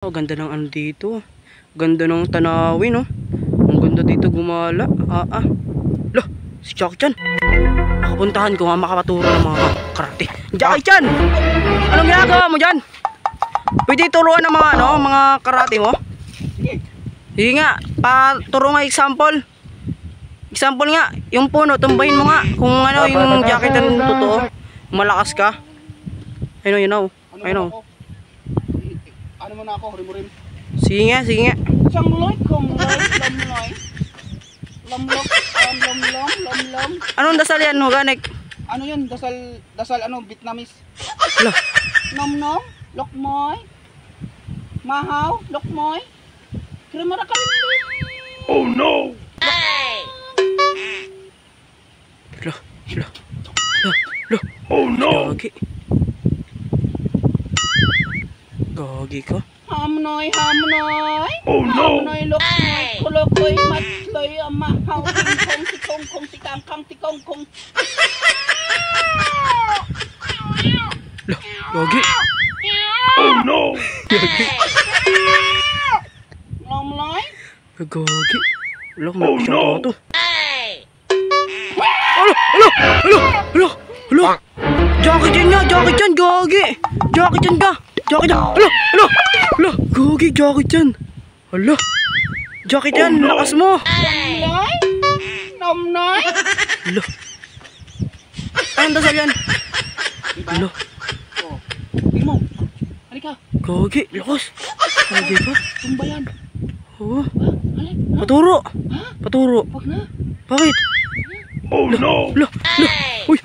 Oh, ganda ng ano dito. Ganda ng tanawin, no? Ang ganda dito gumala. Loh, si Jackie Chan. Makapuntahan ko nga makapaturo ng mga karate. Jackie Chan! Anong ginagawa mo dyan? Pwede turuan ng mga, mga karate mo? Sige nga, paturo nga example. Example nga, yung puno, tumbahin mo nga. Kung ano, yung Jackie Chan totoo. Malakas ka. I know. Ano mo na ako, rim-rim. Sige nga. Sangloy, kumloy, lamloy, lamlom. Anong dasal yan, Huganek? Ano yun, dasal ano, Vietnamese. Hala. Nom, lokmoy, mahaw, lokmoy, kremara ka rin. Oh no! Loh. Oh no! Gagi ko. Hamnoy. Oh no! Hamnoy, lokmoy, kulokoy, matloy, mahaw, tikong, tikong. Loh, gagi. Oh no! Gagi. Lomloy. Gagi. Loh, Oh, no. to. Alo. Jackie Chan nga, Jackie Chan, gagi. Jackie Chan ka. Alo. Gagi, Jackie Chan. Alo. Jackie Chan, Oh, no. lakas mo. Lomloy. Nomnoy. Alo. Anong dasal yan? Alo. Oh, tingin mo. Halika, Gagi, lakas. Gagi ka. tumbayan. Oo. Halika. Paturo. Wag na. Bakit? Oh no! Uy.